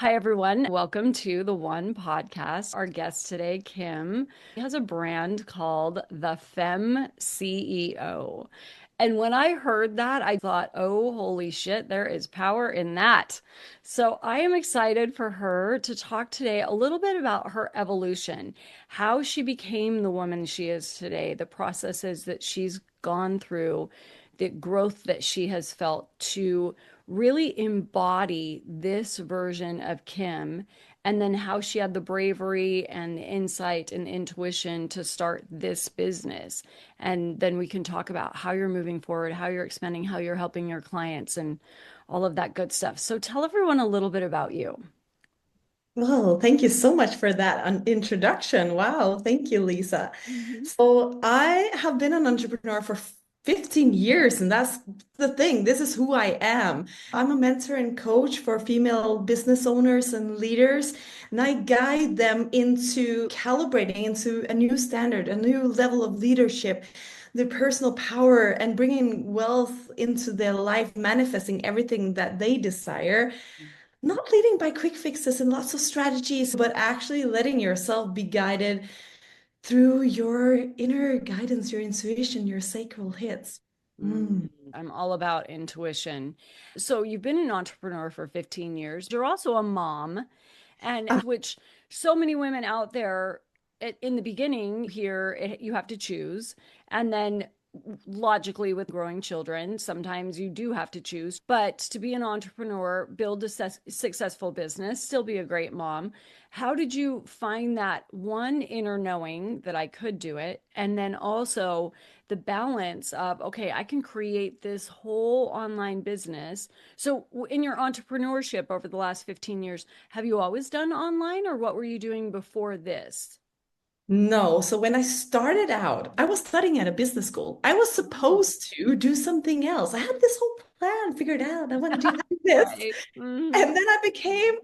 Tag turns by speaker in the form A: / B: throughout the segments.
A: Hi, everyone. Welcome to the One Podcast. Our guest today, Kim, has a brand called the Femme CEO. And when I heard that, I thought, oh, holy shit, there is power in that. So I am excited for her to talk today a little bit about her evolution, how she became the woman she is today, the processes that she's gone through, the growth that she has felt to really embody this version of Kim, and then how she had the bravery and the insight and intuition to start this business. And then we can talk about how you're moving forward, how you're expanding, how you're helping your clients, and all of that good stuff. So tell everyone a little bit about you.
B: Well, thank you so much for that introduction. Wow, thank you, Lisa.
A: Mhm.
B: So, I have been an entrepreneur for 15 years, and that's the thing. This is who I am. I'm a mentor and coach for female business owners and leaders, and I guide them into calibrating into a new standard, a new level of leadership, their personal power, and bringing wealth into their life, manifesting everything that they desire. Not leading by quick fixes and lots of strategies, but actually letting yourself be guided through your inner guidance, your intuition, your sacral hits.
A: Mm,
B: Mm.
A: I'm all about intuition. So you've been an entrepreneur for 15 years. You're also a mom, and
B: Ah,
A: which so many women out there in the beginning here, you have to choose. And then logically, with growing children, sometimes you do have to choose. But to be an entrepreneur, build a successful business, still be a great mom. How did you find that one inner knowing that I could do it? And then also, the balance of, okay, I can create this whole online business. So, in your entrepreneurship over the last 15 years, have you always done online, or what were you doing before this?
B: no. So when I started out, I was studying at a business school. I was
A: Oh,
B: supposed to do something else. I had this whole plan figured out. I want to do this.
A: right.
B: And then I became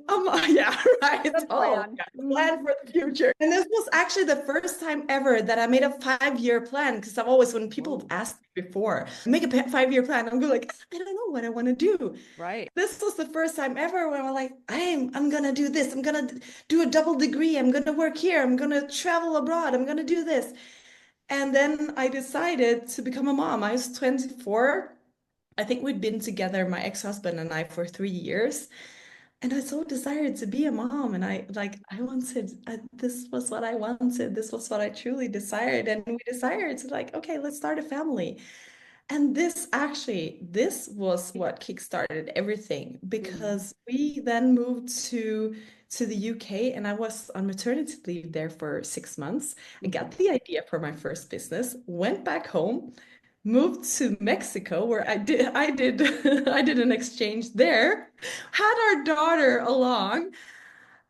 B: yeah, right.
A: The
B: Oh
A: plan.
B: my God, plan for the future. And this was actually the first time ever that I made a 5-year plan because I've always, when people have
A: Oh,
B: asked me before, make a 5-year plan, I'm going like, I don't know what I want to do.
A: right.
B: This was the first time ever when I'm like, I'm gonna do this. I'm gonna do a double degree. I'm gonna work here. I'm gonna travel abroad. I'm gonna do this. And then I decided to become a mom. I was 24. I think we'd been together, my ex-husband and I, for 3 years. And I so desired to be a mom. And I wanted, this was what I wanted. This was what I truly desired. And we decided to like, okay, let's start a family. And this was what kickstarted everything
A: Mhm.
B: because we then moved to the UK and I was on maternity leave there for 6 months. I got
A: Mhm.
B: the idea for my first business, went back home, moved to Mexico where I did an exchange there, had our daughter along.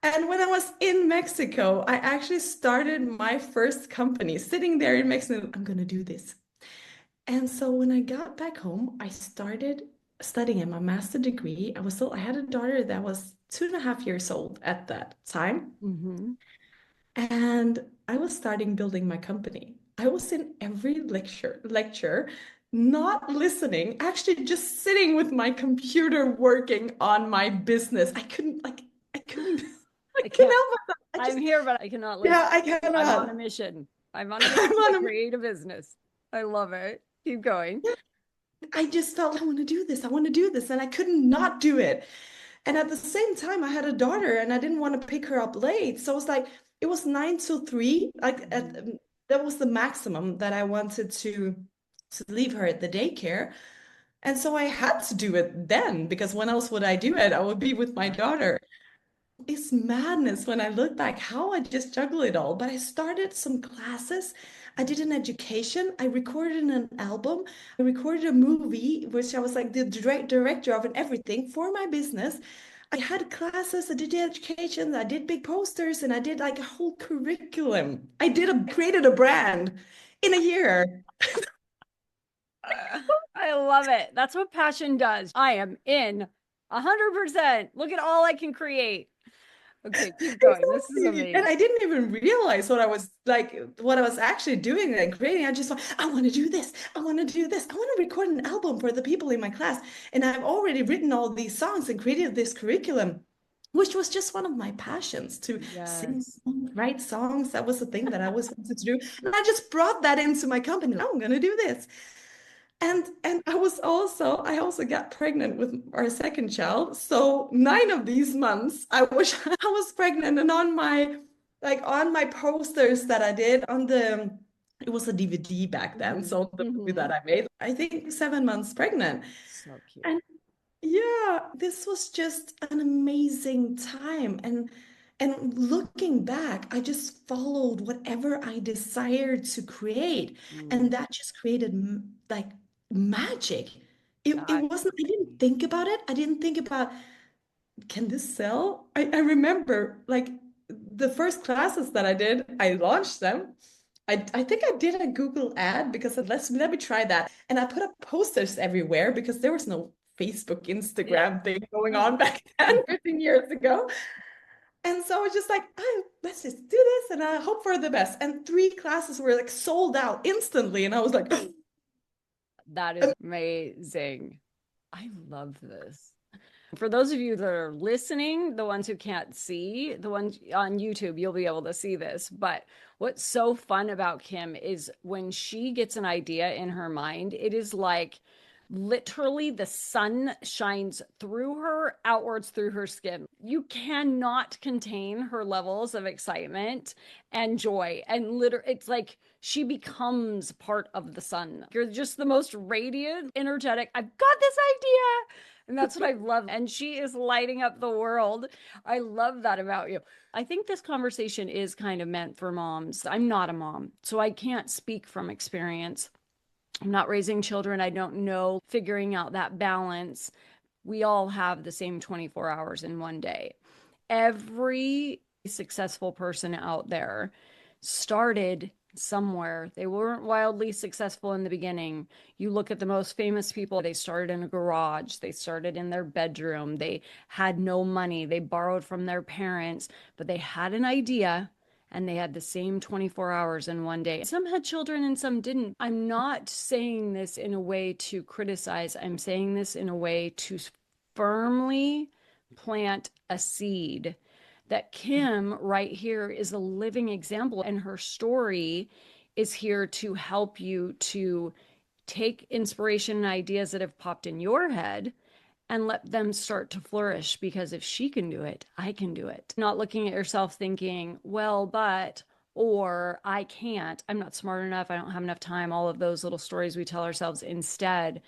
B: And when I was in Mexico, I actually started my first company sitting there in Mexico. I'm gonna do this. And so when I got back home, I started studying in my master degree. I had a daughter that was 2.5 years old at that time.
A: Mhm.
B: And I was starting building my company. I was in every lecture, not listening, actually just sitting with my computer working on my business. I couldn't, I
A: I
B: couldn't
A: can't,
B: help myself.
A: I'm here, but I cannot
B: Yeah,
A: listen.
B: I
A: I'm on a
B: cannot.
A: mission. I'm on a mission
B: I'm
A: to
B: on a,
A: create a business. I love it. Keep going.
B: I just felt I want to do this. I want to do this. And I couldn't not do it. And at the same time, I had a daughter and I didn't want to pick her up late. So it was like, it was 9 till 3.
A: Mhm.
B: That was the maximum that I wanted to leave her at the daycare. And so I had to do it then because when else would I do it? I would be with my
A: Right.
B: daughter. It's madness when I look back how I just juggle it all. But I started some classes. I did an education. I recorded an album. I recorded a movie, which I was like the director of and everything for my business. I had classes, I did the education, I did big posters, and I did like a whole curriculum. Created a brand in a year.
A: I love it. That's what passion does. I am in 100%. Look at all I can create. Okay, keep going. This is
B: Exactly. And
A: amazing.
B: I didn't even realize what I was actually doing and creating. I just thought, I want to do this. I want to do this. I want to record an album for the people in my class. And I've already written all these songs and created this curriculum. which was just one of my passions to sing,
A: Yes.
B: write songs. That was the thing that I always wanted to do. And I just brought that into my company. I'm going to do this. And I also got pregnant with our second child. So 9 of these months I was pregnant, and on my posters that I did on the it was a DVD back then,
A: Hmm.
B: so the movie
A: Hmm.
B: that I made, I think 7 months pregnant.
A: So cute.
B: And yeah, this was just an amazing time. And looking back, I just followed whatever I desired to create.
A: Mm,
B: And that just created like magic. It
A: that
B: wasn't, I didn't think about it. I didn't think about, can this sell? I remember like the first classes that I did, I launched them. I think I did a Google ad because let me try that. And I put up posters everywhere because there was no Facebook,
A: yeah.
B: Instagram thing going on back then, 15 years ago. And so I was just like, oh, let's just do this and I hope for the best. And 3 classes were like sold out instantly. And I was like,
A: That is amazing. I love this. For those of you that are listening, the ones who can't see, the ones on YouTube, you'll be able to see this. But what's so fun about Kim is when she gets an idea in her mind, it is like literally the sun shines through her, outwards through her skin. You cannot contain her levels of excitement and joy. And literally, it's like she becomes part of the sun. You're just the most radiant, energetic. I've got this idea. And that's what I love. And she is lighting up the world. I love that about you. I think this conversation is kind of meant for moms. I'm not a mom, so I can't speak from experience. I'm not raising children. I don't know figuring out that balance. We all have the same 24 hours in one day. Every successful person out there started somewhere. They weren't wildly successful in the beginning. You look at the most famous people, they started in a garage, they started in their bedroom, they had no money, they borrowed from their parents, but they had an idea and they had the same 24 hours in one day. Some had children and some didn't. I'm not saying this in a way to criticize, I'm saying this in a way to firmly plant a seed that Kim right here is a living example, and her story is here to help you to take inspiration and ideas that have popped in your head and let them start to flourish, because if she can do it, I can do it. Not looking at yourself thinking, well, but, or I can't, I'm not smart enough, I don't have enough time, all of those little stories we tell ourselves. Instead,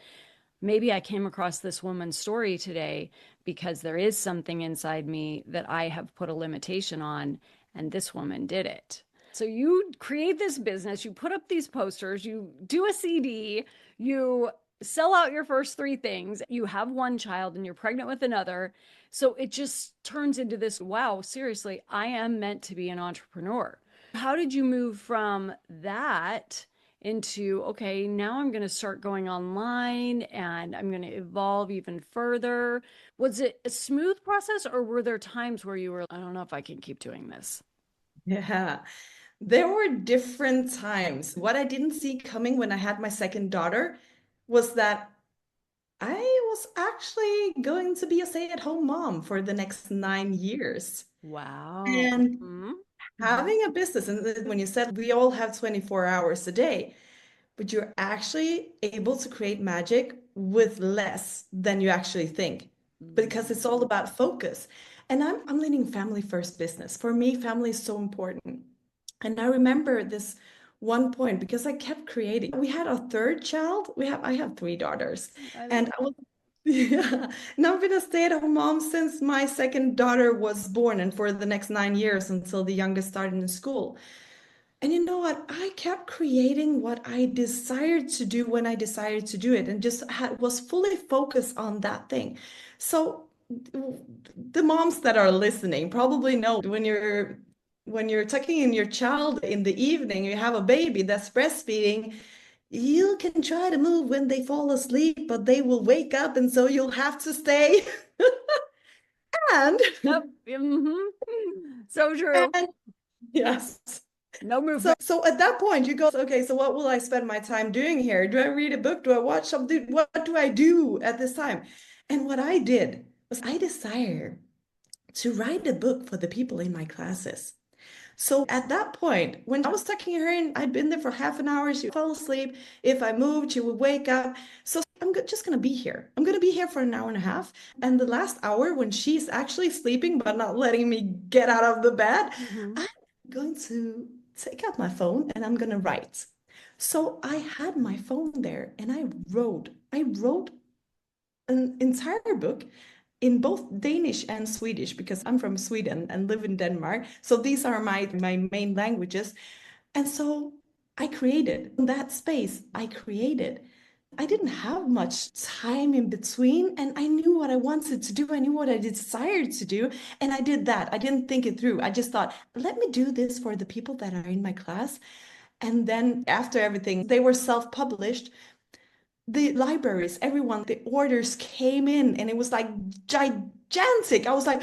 A: maybe I came across this woman's story today because there is something inside me that I have put a limitation on, and this woman did it. So you create this business, you put up these posters, you do a CD, you sell out your first 3 things, you have one child and you're pregnant with another. So it just turns into this, wow, seriously, I am meant to be an entrepreneur. How did you move from that into, okay, now I'm going to start going online and I'm going to evolve even further? Was it a smooth process, or were there times where you were, I don't know if I can keep doing this?
B: yeah. There were different times. What I didn't see coming when I had my second daughter was that I was actually going to be a stay-at-home mom for the next 9 years.
A: Wow.
B: And
A: Mm-hmm. Mm-hmm.
B: having a business, and when you said we all have 24 hours a day, but you're actually able to create magic with less than you actually think, because it's all about focus. And I'm leading family first business. For me, family is so important. And I remember this one point because I kept creating. We had our third child. I have 3 daughters.
A: I
B: And
A: love.
B: I was yeah. And I've been a stay-at-home mom since my second daughter was born and for the next 9 years until the youngest started in school. And you know what? I kept creating what I desired to do when I decided to do it and just was fully focused on that thing. So the moms that are listening probably know when you're tucking in your child in the evening, you have a baby that's breastfeeding, you can try to move when they fall asleep, but they will wake up and so you'll have to stay. And
A: Yep. Mm-hmm. So true.
B: and yes.
A: No
B: So,
A: movement.
B: so at that point, you go, okay, so what will I spend my time doing here? Do I read a book? Do I watch something? What do I do at this time? And what I did was I desire to write a book for the people in my classes. So at that point, when I was tucking her in, I'd been there for half an hour. She fell asleep. If I moved, she would wake up. So just going to be here. I'm going to be here for an hour and a half. And the last hour, when she's actually sleeping but not letting me get out of the bed,
A: Mhm.
B: I'm going to take out my phone and I'm going to write. So I had my phone there and I wrote. I wrote an entire book in both Danish and Swedish because I'm from Sweden and live in Denmark. So these are my main languages. And so I created in that space, I created. I didn't have much time in between, and I knew what I wanted to do. I knew what I desired to do, and I did that. I didn't think it through. I just thought, let me do this for the people that are in my class. And then after everything, they were self-published, the libraries, everyone, the orders came in and it was like gigantic. I was like,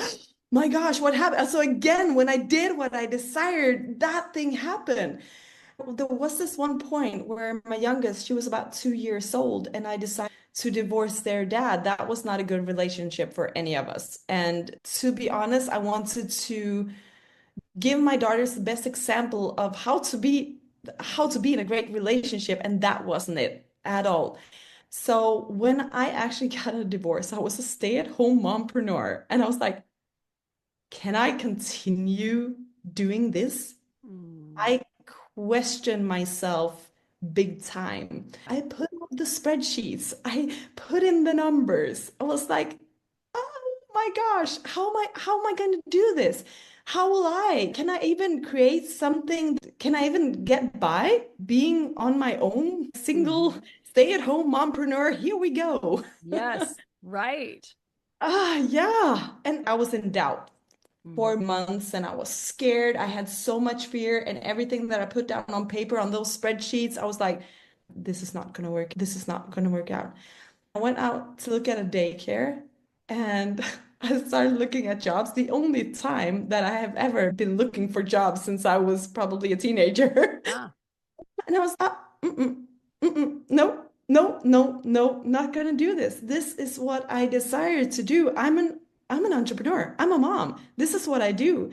B: my gosh, what happened? So again, when I did what I desired, that thing happened. There was this one point where my youngest, she was about 2 years old, and I decided to divorce their dad. That was not a good relationship for any of us. And to be honest, I wanted to give my daughters the best example of how to be in a great relationship, and that wasn't it at all. So when I actually got a divorce, I was a stay-at-home mompreneur. And I was like, can I continue doing this?
A: Mm.
B: I question myself big time. I put up the spreadsheets, I put in the numbers. I was like, oh my gosh, how am I going to do this? How will I? Can I even create something? Can I even get by being on my own, single,
A: Mhm.
B: stay-at-home mompreneur? Here we go.
A: Yes, right.
B: Yeah. And I was in doubt
A: Mm.
B: for months and I was scared. I had so much fear, and everything that I put down on paper on those spreadsheets, I was like, this is not going to work. This is not going to work out. I went out to look at a daycare and I started looking at jobs. The only time that I have ever been looking for jobs since I was probably a teenager.
A: Yeah.
B: And I was, no, no, no, no, not gonna do this. This is what I desire to do. I'm an entrepreneur. I'm a mom. This is what I do.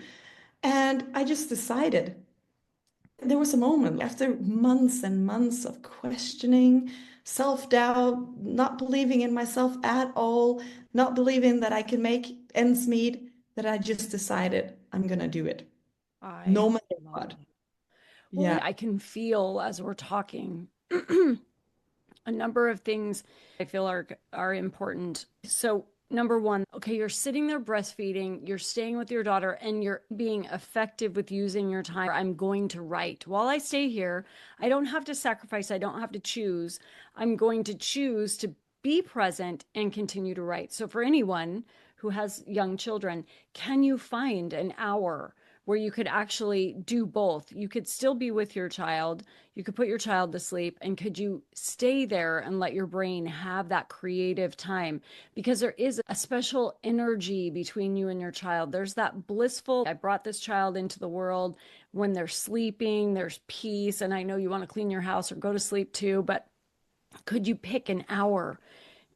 B: And I just decided. There was a moment after months and months of questioning, self-doubt, not believing in myself at all, not believing that I can make ends meet, that I just decided I'm gonna do it,
A: I
B: no matter
A: love
B: what.
A: that. Well,
B: Yeah.
A: I can feel as we're talking a number of things I feel are important. So, number one, okay, you're sitting there breastfeeding, you're staying with your daughter, and you're being effective with using your time. I'm going to write. While I stay here, I don't have to sacrifice, I don't have to choose. I'm going to choose to be present and continue to write. So, for anyone who has young children, can you find an hour where you could actually do both? You could still be with your child, you could put your child to sleep, and could you stay there and let your brain have that creative time? Because there is a special energy between you and your child. There's that blissful, I brought this child into the world. When they're sleeping, there's peace. And I know you want to clean your house or go to sleep too, but could you pick an hour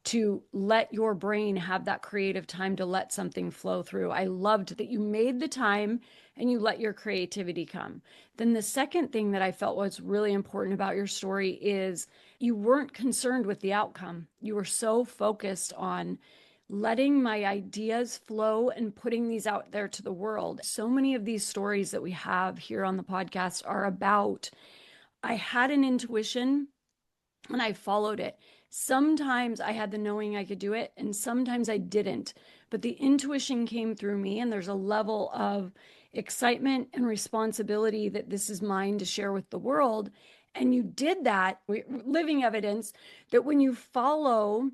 A: to let your brain have that creative time to let something flow through? I loved that you made the time and you let your creativity come. Then the second thing that I felt was really important about your story is you weren't concerned with the outcome. You were so focused on letting my ideas flow and putting these out there to the world. So many of these stories that we have here on the podcast are about I had an intuition and I followed it. Sometimes I had the knowing I could do it, and sometimes I didn't. But the intuition came through me, and there's a level of excitement and responsibility that this is mine to share with the world. And you did that, living evidence that when you follow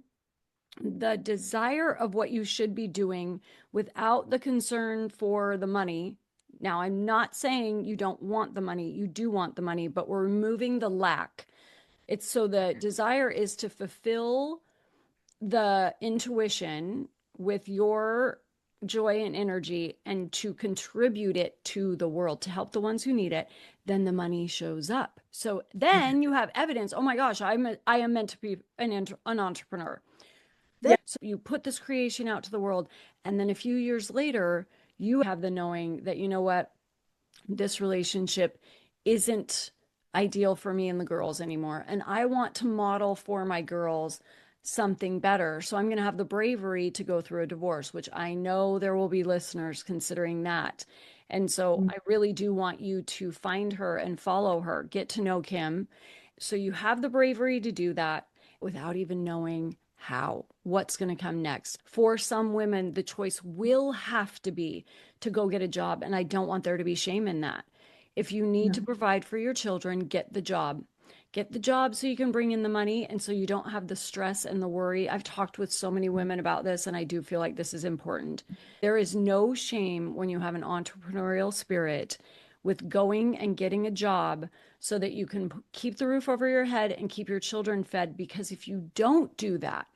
A: the desire of what you should be doing without the concern for the money. Now, I'm not saying you don't want the money, you do want the money, but we're removing the lack. It's so the desire is to fulfill the intuition with your joy and energy and to contribute it to the world to help the ones who need it. Then the money shows up. So then you have evidence. Oh my gosh, I am meant to be an entrepreneur.
B: Yeah,
A: So you put this creation out to the world, and then a few years later, you have the knowing that, you know what, this relationship isn't ideal for me and the girls anymore. And I want to model for my girls something better. So I'm going to have the bravery to go through a divorce, which I know there will be listeners considering that. And so I really do want you to find her and follow her, get to know Kim. So you have the bravery to do that without even knowing how, what's going to come next. For some women, the choice will have to be to go get a job. And I don't want there to be shame in that. If you need to
B: no,
A: provide for your children, get the job. Get the job so you can bring in the money and so you don't have the stress and the worry. I've talked with so many women about this, and I do feel like this is important. There is no shame when you have an entrepreneurial spirit with going and getting a job so that you can keep the roof over your head and keep your children fed. Because if you don't do that,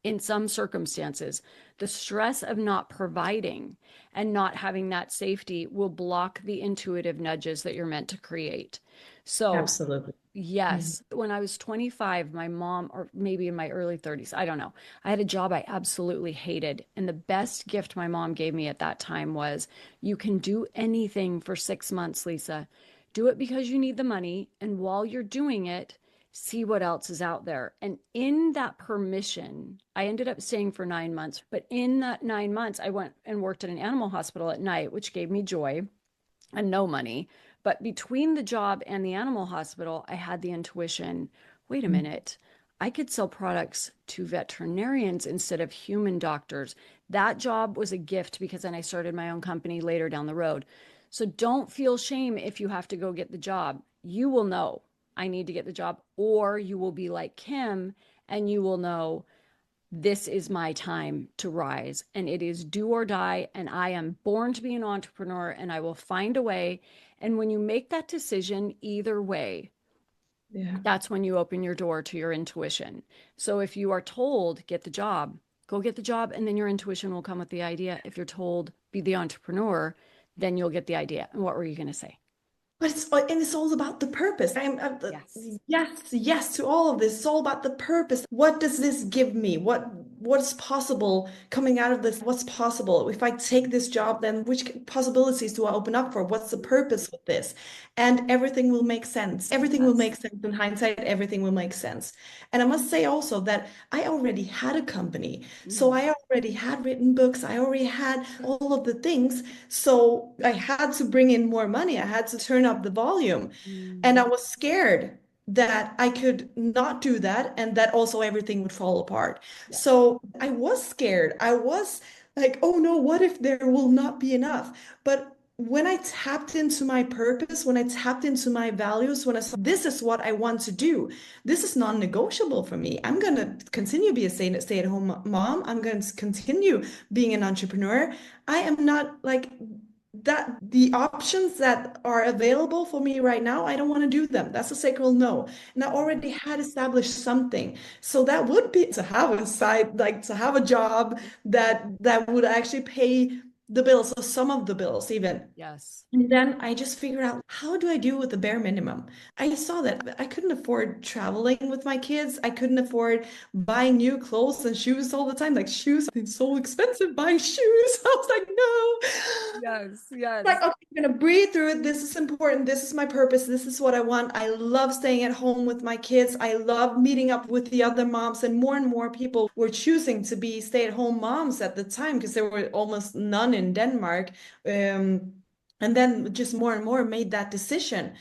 A: in some circumstances, the stress of not providing and not having that safety will block the intuitive nudges that you're meant to create. So,
B: absolutely. Mhm.
A: yes, when I was 25, my mom, or maybe in my early 30s, I don't know, I had a job I absolutely hated. And the best gift my mom gave me at that time was, you can do anything for 6 months, Lisa. Do it because you need the money. And while you're doing it, see what else is out there. And in that permission, I ended up staying for 9 months. But in that 9 months, I went and worked at an animal hospital at night, which gave me joy and no money. But between the job and the animal hospital, I had the intuition, wait a minute, I could sell products to veterinarians instead of human doctors. That job was a gift because then I started my own company later down the road. So don't feel shame if you have to go get the job. You will know I need to get the job, or you will be like Kim and you will know this is my time to rise and it is do or die. And I am born to be an entrepreneur and I will find a way. And when you make that decision, either way,
B: Yeah.
A: that's when you open your door to your intuition. So if you are told, get the job, go get the job, and then your intuition will come with the idea. If you're told, be the entrepreneur, then you'll get the idea. And what were you going to say?
B: But it's all about the purpose.
A: Yes.
B: Yes, yes to all of this. It's all about the purpose. What does this give me? What's possible coming out of this? What's possible if I take this job? Then which possibilities do I open up for? What's the purpose with this? And everything will make sense. Everything will make
A: Yes.
B: sense in hindsight. Everything will make sense. And I must say also that I already had a company, so
A: Mm,
B: I already had written books. I already had all of the things. So I had to bring in more money. I had to turn up the volume.
A: mm,
B: And I was scared that I could not do that and that also everything would fall apart.
A: yes.
B: So I was scared. I was like, oh no, what if there will not be enough? But when I tapped into my purpose, when I tapped into my values, when I said, this is what I want to do, this is non-negotiable for me. I'm going to continue to be a stay-at-home mom. I'm going to continue being an entrepreneur. I am not like that the options that are available for me right now, I don't want to do them. That's a sacral no. And I already had established something. So that would be to have a side, like to have a job that would actually pay the bills, so some of the bills even.
A: Yes.
B: And then I just figured out how do I do with the bare minimum? I saw that I couldn't afford traveling with my kids. I couldn't afford buying new clothes and shoes all the time. Like shoes, it's so expensive buying shoes. I was like, no.
A: Yes.
B: Like,
A: Yes.
B: okay, I'm gonna breathe through it. This is important. This is my purpose. This is what I want. I love staying at home with my kids. I love meeting up with the other moms, and more people were choosing to be stay-at-home moms at the time because there were almost none in Denmark. And then just more and more made that decision.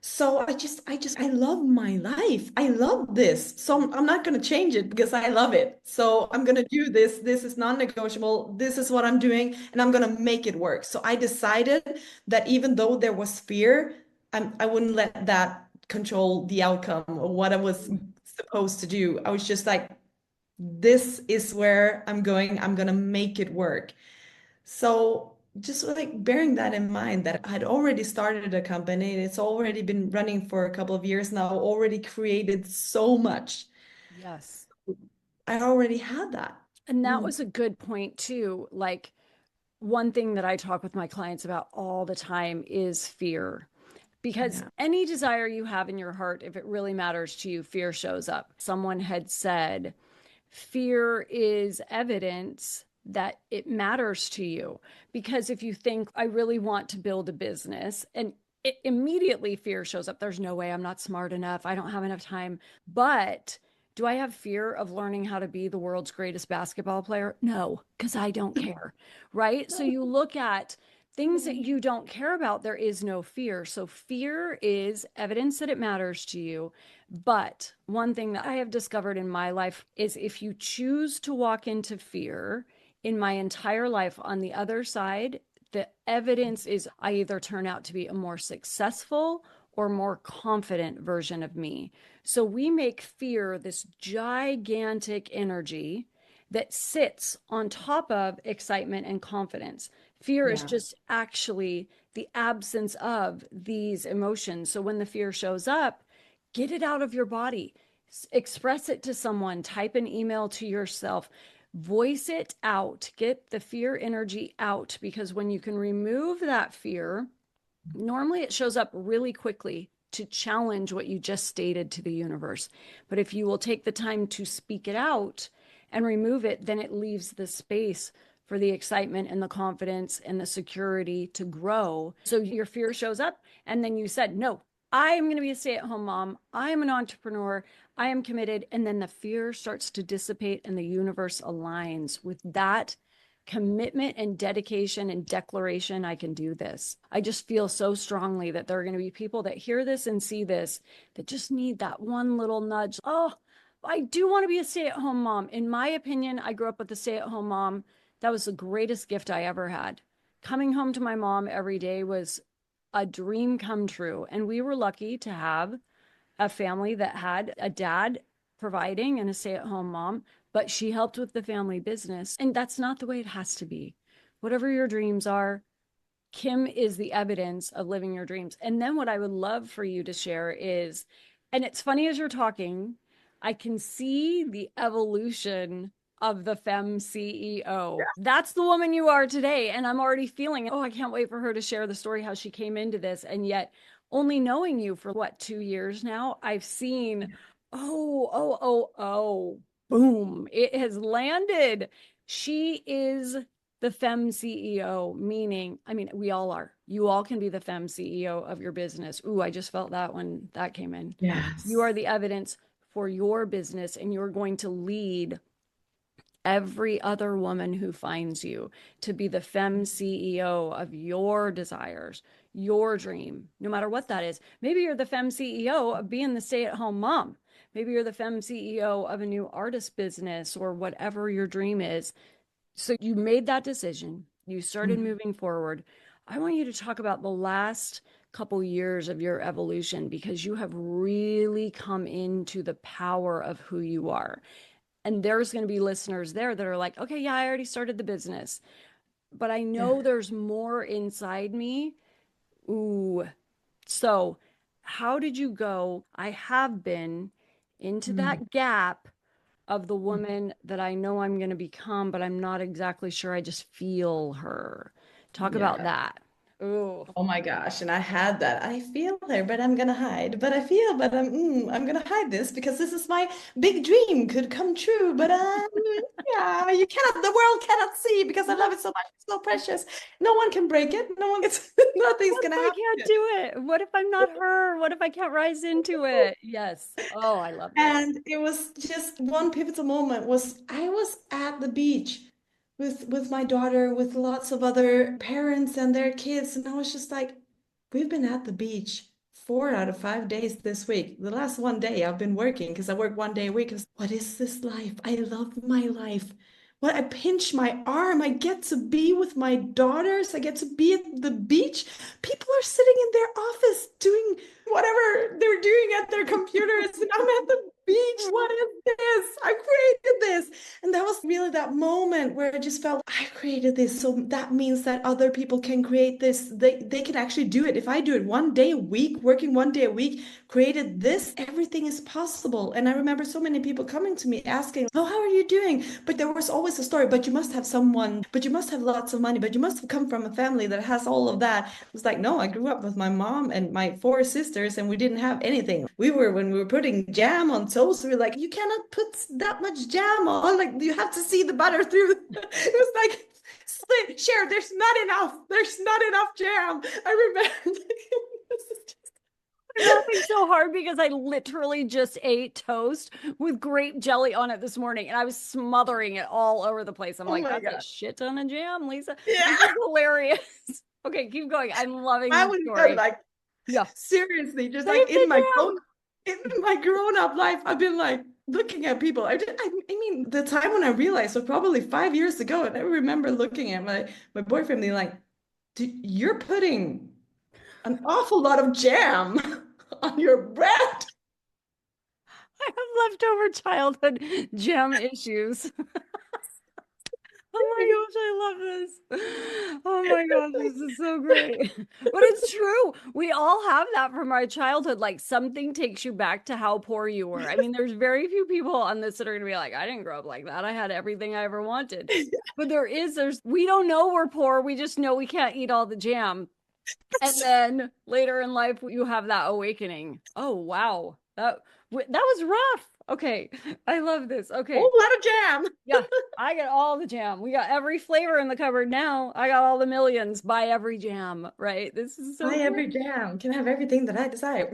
B: So I love my life. I love this. So I'm not going to change it because I love it. So I'm going to do this. This is non-negotiable. This is what I'm doing, and I'm going to make it work. So I decided that even though there was fear, I wouldn't let that control the outcome of what I was supposed to do. I was just like, this is where I'm going. I'm going to make it work. So just like bearing that in mind that I'd already started a company, it's already been running for a couple of years now, already created so much.
A: Yes.
B: I already had that.
A: And that
B: Mm,
A: was a good point too. Like, one thing that I talk with my clients about all the time is fear. Because
B: yeah.
A: any desire you have in your heart, if it really matters to you, fear shows up. Someone had said, Fear is evidence that it matters to you. Because if you think, I really want to build a business, and immediately fear shows up. There's no way, I'm not smart enough. I don't have enough time. But do I have fear of learning how to be the world's greatest basketball player? No, because I don't care. Right. So you look at things that you don't care about, there is no fear. So fear is evidence that it matters to you. But one thing that I have discovered in my life is if you choose to walk into fear, in my entire life on the other side, the evidence is I either turn out to be a more successful or more confident version of me. So we make fear this gigantic energy that sits on top of excitement and confidence. Fear is
B: Yeah.
A: just actually the absence of these emotions. So when the fear shows up, get it out of your body, express it to someone, type an email to yourself, voice it out, get the fear energy out. Because when you can remove that fear, normally it shows up really quickly to challenge what you just stated to the universe. But if you will take the time to speak it out and remove it, then it leaves the space for the excitement and the confidence and the security to grow. So your fear shows up, and then you said, no, I am going to be a stay at home mom. I am an entrepreneur. I am committed. And then the fear starts to dissipate, and the universe aligns with that commitment and dedication and declaration. I can do this. I just feel so strongly that there are going to be people that hear this and see this that just need that one little nudge. Oh, I do want to be a stay at home mom. In my opinion, I grew up with a stay at home mom. That was the greatest gift I ever had. Coming home to my mom every day was a dream come true. And we were lucky to have a family that had a dad providing and a stay at home mom, but she helped with the family business. And that's not the way it has to be. Whatever your dreams are, Kim is the evidence of living your dreams. And then what I would love for you to share is, and it's funny as you're talking, I can see the evolution of the Femme CEO. That's the woman you are today. And I'm already feeling, oh, I can't wait for her to share the story, how she came into this. And yet, only knowing you for what, 2 years now, I've seen, boom, it has landed. She is the Femme CEO, meaning, I mean, we all are. You all can be the Femme CEO of your business. Ooh, I just felt that when that came in. You are
B: Yes.
A: the evidence for your business, and you're going to lead every other woman who finds you to be the Femme CEO of your desires, your dream, no matter what that is. Maybe you're the Femme CEO of being the stay at home mom. Maybe you're the Femme CEO of a new artist business or whatever your dream is. So you made that decision, you started
B: Mm.
A: moving forward. I want you to talk about the last couple years of your evolution because you have really come into the power of who you are. And there's going to be listeners there that are like, okay, yeah, I already started the business, but I
B: Yeah.
A: know there's more inside me. Ooh. So, how did you go? I have been into
B: Mm.
A: that gap of the
B: Mm.
A: woman that I know I'm going to become, but I'm not exactly sure. I just feel her. Talk about
B: Yeah.
A: that. Ooh.
B: Oh my gosh, and I had that. I feel there, but I'm gonna hide. But I feel, but I'm gonna hide this because this is my big dream could come true. But yeah, you cannot, the world cannot see because I love it so much. It's so precious. No one can break it. No one gets, nothing's
A: What if
B: gonna
A: I
B: happen.
A: can't do it? What if I'm not her? What if I can't rise into it? Yes. Oh, I love this.
B: And it was just one pivotal moment was I was at the beach with my daughter, with lots of other parents and their kids, and I was just like, we've been at the beach 4 out of 5 days this week. The last one day I've been working because I work one day a week. What is this life? I love my life. What I pinch my arm. I get to be with my daughters. I get to be at the beach. People are sitting in their office doing whatever they're doing at their computers, and I'm at the beach. What is this? I created this. And that was really that moment where I just felt I created this. So that means that other people can create this. They can actually do it. If I do it one day a week, working one day a week, created this, everything is possible. And I remember so many people coming to me asking, oh, how are you doing? But there was always a story, but you must have someone, but you must have lots of money, but you must have come from a family that has all of that. It was like, no, I grew up with my mom and my four sisters, and we didn't have anything. We were, when we were putting jam on toast. We were like, you cannot put that much jam on. Like, you have to see the butter through. It was like, Cher, there's not enough. There's not enough jam. I remember.
A: I'm laughing so hard because I literally just ate toast with grape jelly on it this morning and I was smothering it all over the place. I'm
B: Oh
A: like,
B: my
A: that's a
B: God.
A: shit ton of jam, Lisa.
B: Yeah.
A: This is hilarious. Okay, keep going. I'm loving
B: I
A: this
B: was done,
A: story.
B: like,
A: Yeah.
B: seriously, just
A: Save
B: like
A: the jam.
B: in my grown up life, I've been like looking at people. I mean, the time when I realized was probably 5 years ago, and I remember looking at my boyfriend being like, "You're putting an awful lot of jam on your bread."
A: I have leftover childhood jam issues. Oh my gosh, I love this. Oh my gosh, this is so great. But it's true. We all have that from our childhood. Like something takes you back to how poor you were. I mean, there's very few people on this that are gonna be like, I didn't grow up like that. I had everything I ever wanted. But we don't know we're poor. We just know we can't eat all the jam. And then later in life, you have that awakening. Oh, wow. That was rough. Okay. I love this. Okay.
B: Whole lot of jam.
A: Yeah, I got all the jam. We got every flavor in the cupboard now. I got all the millions. Buy every jam, right? This is so
B: Buy every
A: great.
B: jam. Can have everything that I desire.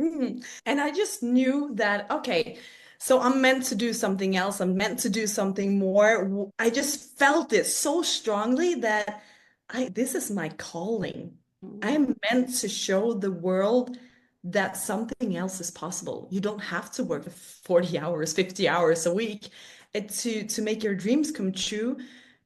B: And I just knew that, okay, so I'm meant to do something else. I'm meant to do something more. I just felt it so strongly that this is my calling.
A: Mm,
B: I'm meant to show the world that something else is possible. You don't have to work 40 hours, 50 hours a week to make your dreams come true.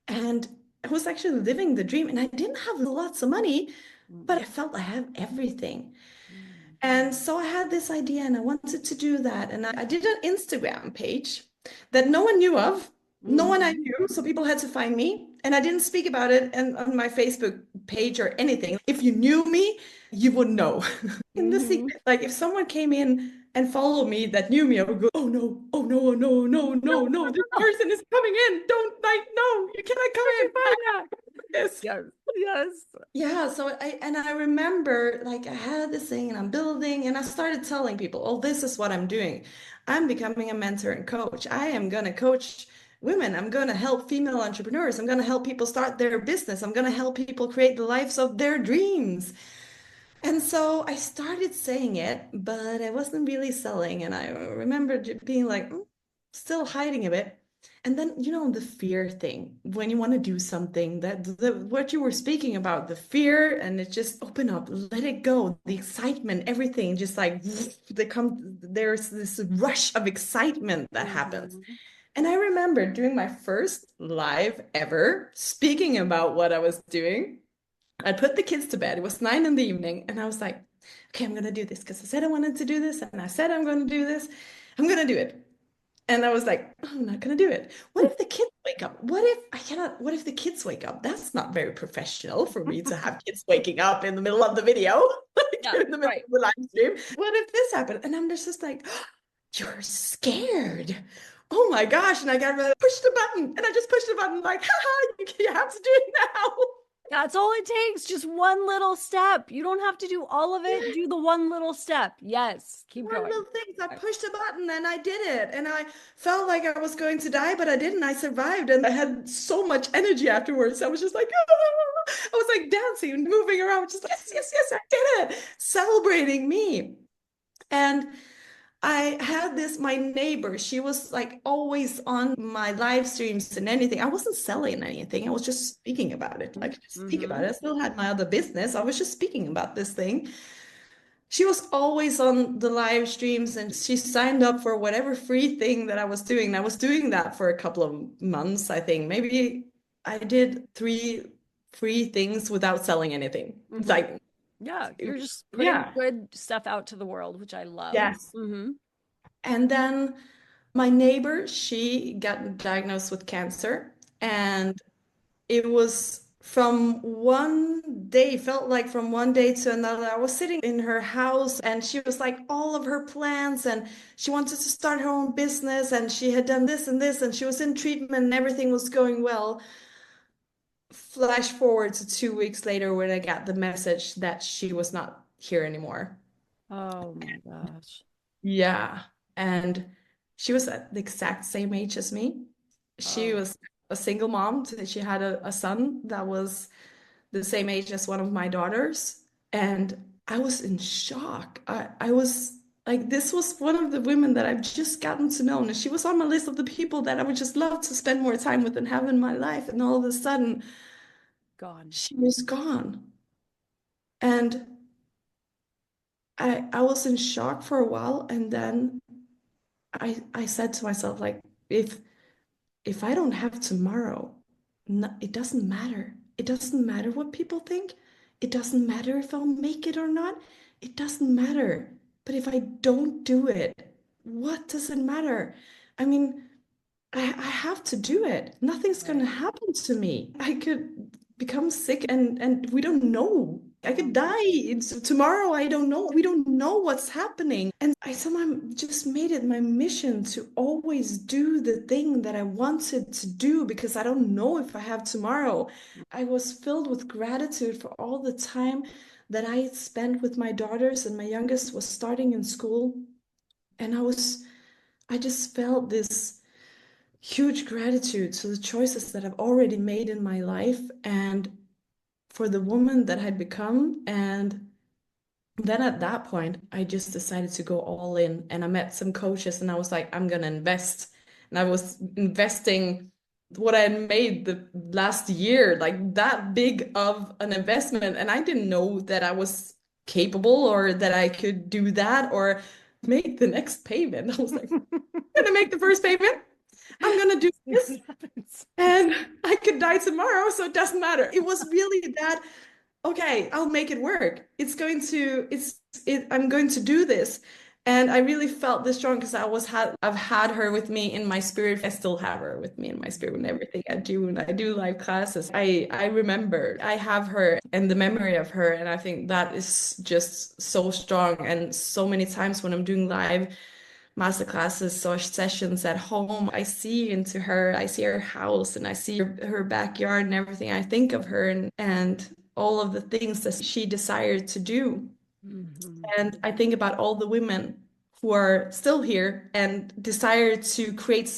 B: And I was actually living the dream, and I didn't have lots of money, but
A: mm,
B: I felt I have everything.
A: mm,
B: And so I had this idea and I wanted to do that. And I did an Instagram page that no one knew of, no one I
A: mhm,
B: knew. So people had to find me. And I didn't speak about it on my Facebook page or anything. If you knew me, you would know. In the
A: mhm.
B: secret, like if someone came in and followed me that knew me, I would go, oh no, oh no, oh no, no,
A: No,
B: no,
A: no,
B: no,
A: no,
B: this
A: no.
B: person is coming in. Don't like, no, you cannot come
A: Where'd you
B: in. I
A: find that?
B: have this.
A: Yes, yes.
B: Yeah, so I remember like I had this thing and I'm building and I started telling people, oh, this is what I'm doing. I'm becoming a mentor and coach. I am gonna coach women. I'm gonna help female entrepreneurs. I'm gonna help people start their business. I'm gonna help people create the lives of their dreams. And so I started saying it, but I wasn't really selling. And I remember being like, still hiding a bit. And then, the fear thing, when you want to do something that what you were speaking about, the fear, and it just open up, let it go, the excitement, everything just like there's this rush of excitement that happens.
A: Mhm,
B: And I remember doing my first live ever speaking about what I was doing. I put the kids to bed. It was 9 in the evening, and I was like, okay, I'm gonna do this because I said I wanted to do this, and I said I'm gonna do this. I'm gonna do it. And I was like, oh, I'm not gonna do it. What if the kids wake up? What if the kids wake up? That's not very professional for me to have kids waking up in the middle of the video, like
A: yeah,
B: in the middle
A: right.
B: of the live stream. What if this happened? And I'm just like, oh, you're scared. Oh my gosh. And I got to push the button. And I just pushed the button, like, haha, you have to do it now.
A: That's all it takes. Just one little step. You don't have to do all of it. Do the one little step. Yes. Keep
B: One
A: going.
B: little thing. I pushed a button and I did it. And I felt like I was going to die, but I didn't. I survived. And I had so much energy afterwards. I was just like, "Ah." I was like dancing and moving around, just like, yes, yes, yes, I did it. Celebrating me. And I had this, my neighbor, she was like always on my live streams and anything. I wasn't selling anything. I was just speaking about it. I could just speak about
A: Mm-hmm.
B: it. I still had my other business. I was just speaking about this thing. She was always on the live streams and she signed up for whatever free thing that I was doing. And I was doing that for a couple of months, I think. Maybe I did 3 free things without selling anything. It's
A: Mm-hmm.
B: like,
A: Yeah, you're just putting
B: yeah,
A: good stuff out to the world, which I love.
B: yes.
A: Mm-hmm.
B: And then my neighbor, she got diagnosed with cancer. And it was from one day, felt like from one day to another. I was sitting in her house and she was like all of her plans and she wanted to start her own business and she had done this and this and she was in treatment and everything was going well. Flash forward to 2 weeks later when I got the message that she was not here anymore.
A: Oh my gosh.
B: Yeah. And She was at the exact same age as me. She
A: Oh,
B: was a single mom. She had a son that was the same age as one of my daughters. And I was in shock. I was like, this was one of the women that I've just gotten to know. And she was on my list of the people that I would just love to spend more time with and have in my life. And all of a sudden,
A: gone.
B: she was gone. And I was in shock for a while. And then I said to myself, like, if if I don't have tomorrow, no, it doesn't matter. It doesn't matter what people think. It doesn't matter if I'll make it or not. It doesn't matter. But if I don't do it, what does it matter? I mean, I have to do it. Nothing's going to
A: Right.
B: happen to me. I could become sick and we don't know. I could
A: Mhm.
B: die. Tomorrow. I don't know. We don't know what's happening. And I somehow just made it my mission to always do the thing that I wanted to do because I don't know if I have tomorrow. I was filled with gratitude for all the time that I had spent with my daughters, and my youngest was starting in school. And I just felt this huge gratitude to the choices that I've already made in my life and for the woman that I'd become. And then at that point, I just decided to go all in. And I met some coaches and I was like, I'm going to invest. And I was investing what I had made the last year, like that big of an investment. And I didn't know that I was capable or that I could do that or make the next payment. I was like, I'm going to make the first payment. I'm gonna do
A: See
B: this
A: what happens.
B: and I could die tomorrow, so it doesn't matter. It was really that, okay, I'll make it work. I'm going to do this. And I really felt this strong because I've had her with me in my spirit. I still have her with me in my spirit in everything I do. And I do live classes. I remember I have her and the memory of her. And I think that is just so strong. And so many times when I'm doing live master classes or sessions at home, I see into her, I see her house and I see her backyard and everything. I think of her and all of the things that she desired to do.
A: Mhm.
B: And I think about all the women who are still here and desire to create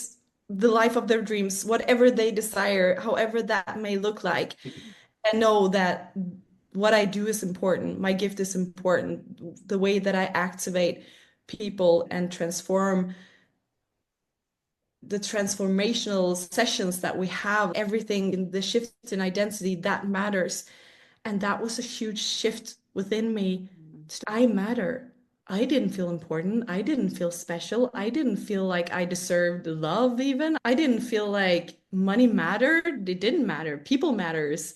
B: the life of their dreams, whatever they desire, however that may look like, and know that what I do is important. My gift is important. The way that I activate people and transform the transformational sessions that we have, everything in the shift in identity that matters. And that was a huge shift within me. I matter. I didn't feel important. I didn't feel special. I didn't feel like I deserved love, even. I didn't feel like money mattered. It didn't matter. People matters.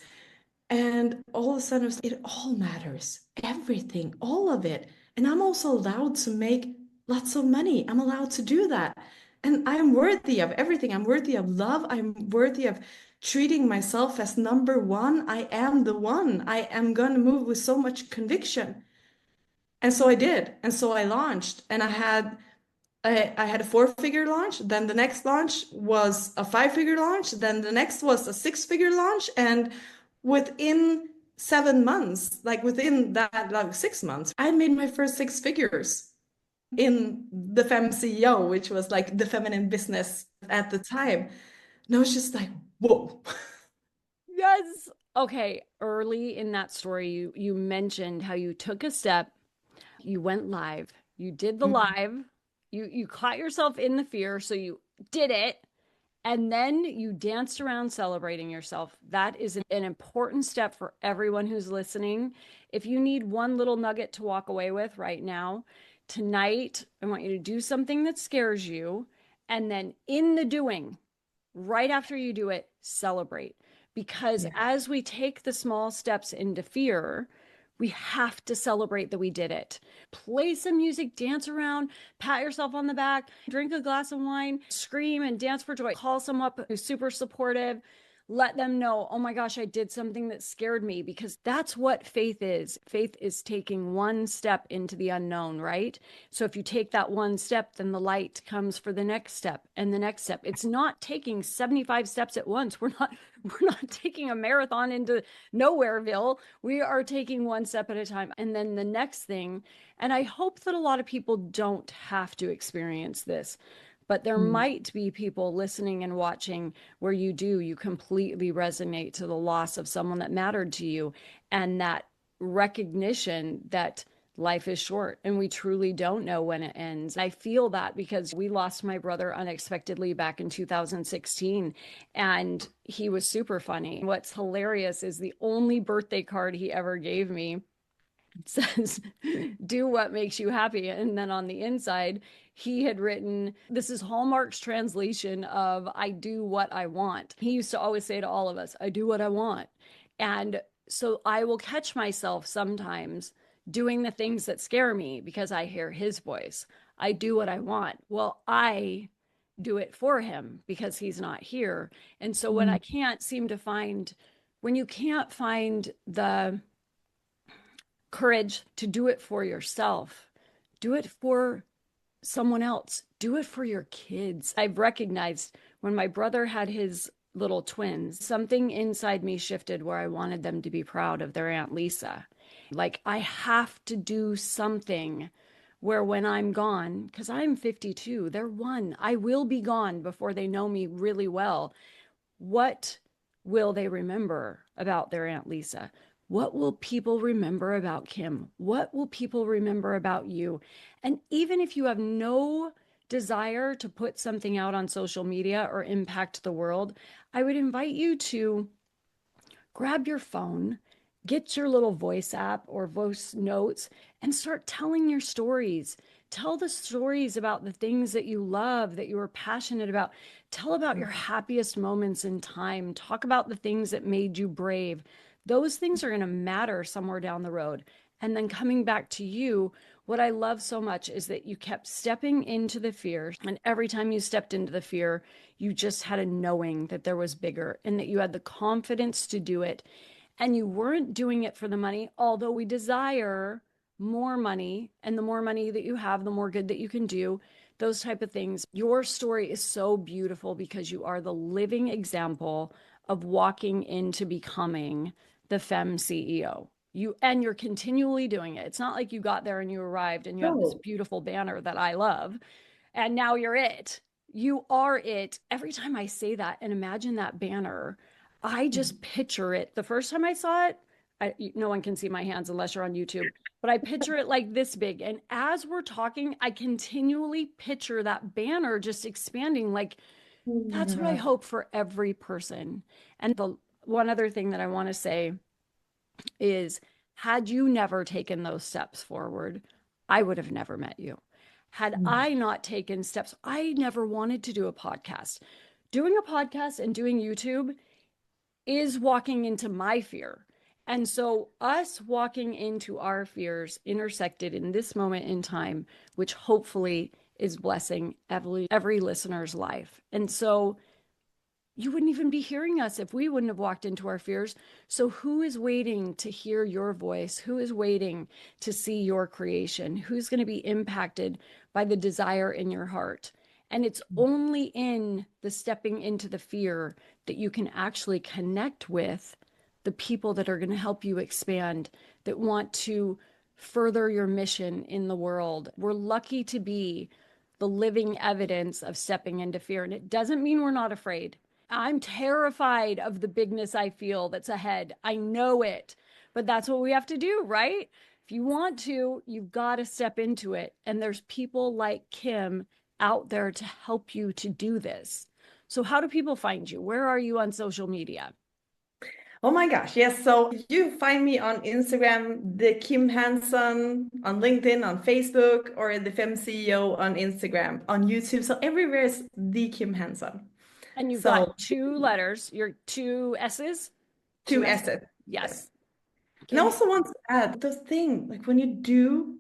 B: And all of a sudden, it all matters. Everything, all of it. And I'm also allowed to make lots of money. I'm allowed to do that. And I'm worthy of everything. I'm worthy of love. I'm worthy of treating myself as number one. I am the one. I am going to move with so much conviction. And so I did. And so I launched. And I had a four-figure launch. Then the next launch was a five-figure launch. Then the next was a six-figure launch. And within 7 months, like within that, like 6 months, I made my first six figures in the Fem CEO, which was like the feminine business at the time. And I was just like, whoa.
A: Yes. Okay, early in that story, you mentioned how you took a step, you went live, you did the live, you caught yourself in the fear, so you did it, and then you danced around celebrating yourself. That is an important step for everyone who's listening. If you need one little nugget to walk away with right now, tonight, I want you to do something that scares you, and then in the doing, right after you do it, celebrate. Because
B: Yeah.
A: as we take the small steps into fear, we have to celebrate that we did it. Play some music, dance around, pat yourself on the back, drink a glass of wine, scream and dance for joy. Call someone up who's super supportive. Let them know, oh my gosh, I did something that scared me, because that's what faith is. Faith is taking one step into the unknown, right? So if you take that one step, then the light comes for the next step and the next step. It's not taking 75 steps at once. We're not taking a marathon into nowhereville. We are taking one step at a time. And then the next thing, and I hope that a lot of people don't have to experience this, But there
B: Mm.
A: might be people listening and watching where you completely resonate to the loss of someone that mattered to you, and that recognition that life is short and we truly don't know when it ends. I feel that because we lost my brother unexpectedly back in 2016, and he was super funny. What's hilarious is the only birthday card he ever gave me says, do what makes you happy. And then on the inside, he had written, this is Hallmark's translation of I do what I want. He used to always say to all of us, I do what I want. And so I will catch myself sometimes doing the things that scare me because I hear his voice. I do what I want. Well, I do it for him because he's not here. And so when I
B: Mm.
A: can't seem to find, when you can't find the courage to do it for yourself, do it for someone else, do it for your kids. I've recognized when my brother had his little twins, something inside me shifted where I wanted them to be proud of their Aunt Lisa. Like, I have to do something where when I'm gone, because I'm 52, they're one, I will be gone before they know me really well. What will they remember about their Aunt Lisa? What will people remember about Kim? What will people remember about you? And even if you have no desire to put something out on social media or impact the world, I would invite you to grab your phone, get your little voice app or voice notes, and start telling your stories. Tell the stories about the things that you love, that you are passionate about. Tell about your happiest moments in time. Talk about the things that made you brave. Those things are going to matter somewhere down the road. And then coming back to you, what I love so much is that you kept stepping into the fear. And every time you stepped into the fear, you just had a knowing that there was bigger and that you had the confidence to do it. And you weren't doing it for the money, although we desire more money. And the more money that you have, the more good that you can do, those type of things. Your story is so beautiful because you are the living example of walking into becoming the Femme CEO. You're continually doing it. It's not like you got there and you arrived and you have this
B: Oh.
A: beautiful banner that I love and now you're it. You are it. Every time I say that and imagine that banner, I just picture it. The first time I saw it, no one can see my hands unless you're on YouTube, but I picture it like this big. And as we're talking, I continually picture that banner just expanding. Like,
B: Oh my
A: that's what I
B: God.
A: hope for every person. And the one other thing that I want to say is, had you never taken those steps forward, I would have never met you. Had
B: Mm.
A: I not taken steps, I never wanted to do a podcast. Doing a podcast and doing YouTube is walking into my fear. And so, us walking into our fears intersected in this moment in time, which hopefully is blessing every listener's life. And so, you wouldn't even be hearing us if we wouldn't have walked into our fears. So, who is waiting to hear your voice? Who is waiting to see your creation? Who's going to be impacted by the desire in your heart? And it's only in the stepping into the fear that you can actually connect with the people that are going to help you expand, that want to further your mission in the world. We're lucky to be the living evidence of stepping into fear. And it doesn't mean we're not afraid. I'm terrified of the bigness I feel that's ahead. I know it, but that's what we have to do, right? If you want to, you've got to step into it. And there's people like Kim out there to help you to do this. So, how do people find you? Where are you on social media?
B: Oh my gosh, yes. So you find me on Instagram, the Kim Hansson, on LinkedIn, on Facebook, or the Fem CEO on Instagram, on YouTube. So everywhere is the Kim Hansson.
A: And you've got
B: So
A: two letters, your two S's, two
B: two
A: S's.
B: assets.
A: Yes.
B: Yes. And I
A: Kim.
B: also want to add the thing, like when you do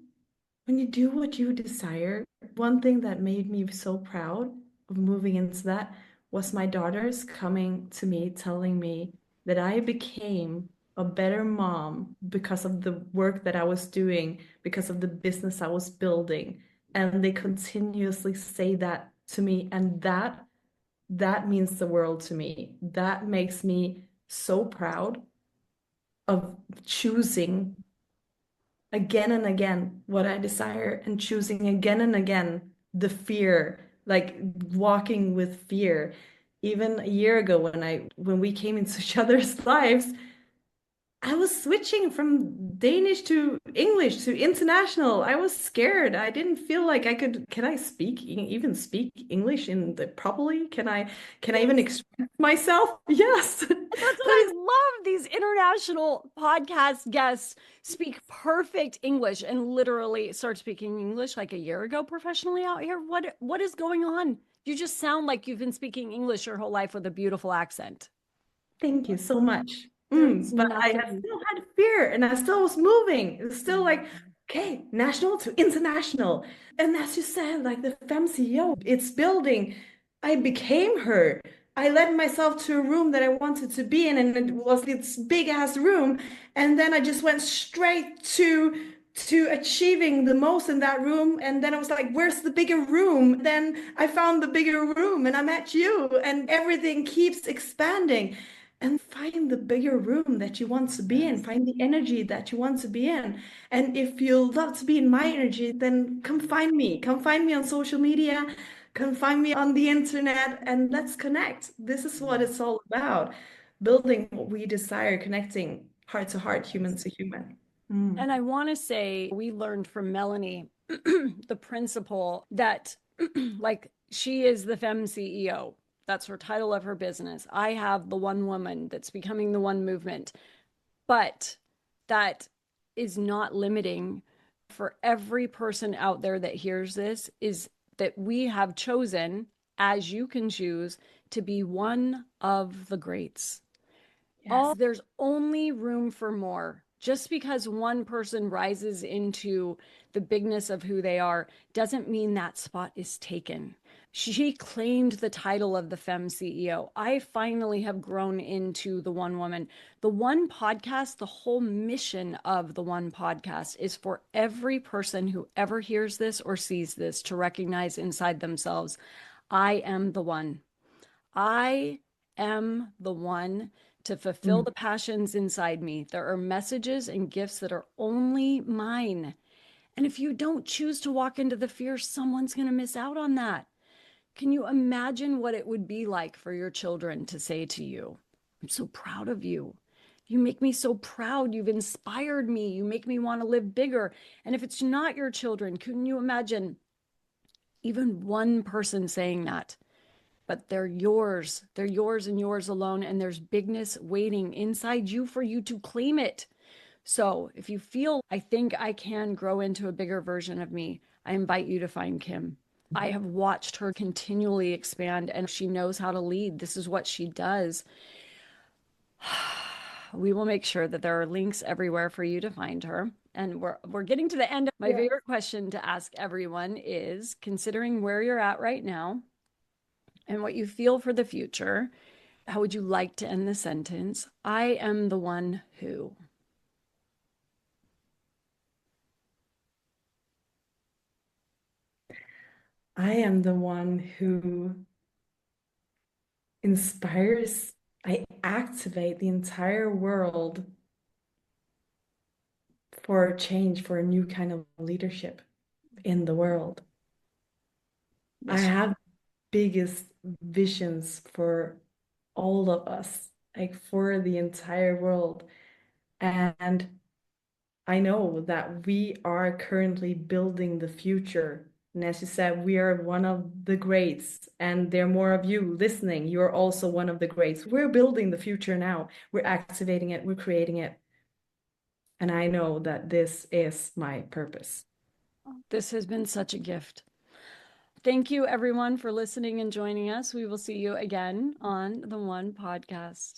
B: what you desire, one thing that made me so proud of moving into that was my daughters coming to me telling me that I became a better mom because of the work that I was doing, because of the business I was building. And they continuously say that to me. And that means the world to me. That makes me so proud of choosing again and again what I desire and choosing again and again the fear like walking with fear. Even a year ago when we came into each other's lives, I was switching from Danish to English to international. I was scared. I didn't feel like I could. Can I even speak English in the properly? Can I even
A: Yes.
B: express myself? Yes.
A: That's what
B: That
A: I
B: is
A: love. These international podcast guests speak perfect English and literally start speaking English like a year ago professionally out here. What is going on? You just sound like you've been speaking English your whole life with a beautiful accent.
B: Thank you so much.
A: There's
B: But I
A: nothing.
B: still had fear and I still was moving. It's still like,
A: Mm.
B: okay, national to international. And as you said, like the FEM CEO, it's building. I became her. I led myself to a room that I wanted to be in, and it was this big ass room. And then I just went straight to achieving the most in that room. And then I was like, where's the bigger room? Then I found the bigger room and I met you, and everything keeps expanding. And find the bigger room that you want to be in,
A: Yes.
B: find the energy that you want to be in. And if you love to be in my energy, then come find me. Come find me on social media, come find me on the internet, and let's connect. This is what it's all about. Building what we desire, connecting heart to heart, human to human. Mm.
A: And I want to say we learned from Melanie the principle that, like, she is the femme CEO. That's her title of her business. I have the one woman that's becoming the one movement. But that is not limiting for every person out there that hears this, is that we have chosen, as you can choose, to be one of the greats.
B: Yes.
A: There's only room for more. Just because one person rises into the bigness of who they are doesn't mean that spot is taken. She claimed the title of the Femme CEO. I finally have grown into the One Woman. The One Podcast, the whole mission of the One Podcast is for every person who ever hears this or sees this to recognize inside themselves, I am the one. I am the one to fulfill
B: Mm.
A: the passions inside me. There are messages and gifts that are only mine. And if you don't choose to walk into the fear, someone's going to miss out on that. Can you imagine what it would be like for your children to say to you, I'm so proud of you. You make me so proud. You've inspired me. You make me want to live bigger. And if it's not your children, can you imagine even one person saying that? But they're yours. They're yours and yours alone. And there's bigness waiting inside you for you to claim it. So if you feel, I think I can grow into a bigger version of me, I invite you to find Kim. I have watched her continually expand and she knows how to lead. This is what she does. We will make sure that there are links everywhere for you to find her. And we're getting to the end. My
B: Yeah.
A: favorite question to ask everyone is, considering where you're at right now and what you feel for the future, how would you like to end the sentence? I am the one who.
B: I am the one who inspires, I activate the entire world for a change, for a new kind of leadership in the world. I
A: Yes.
B: have biggest visions for all of us, like for the entire world. And I know that we are currently building the future. And as you said, we are one of the greats, and there are more of you listening. You're also one of the greats. We're building the future now. We're activating it, we're creating it. And I know that this is my purpose.
A: This has been such a gift. Thank you, everyone, for listening and joining us. We will see you again on the One Podcast.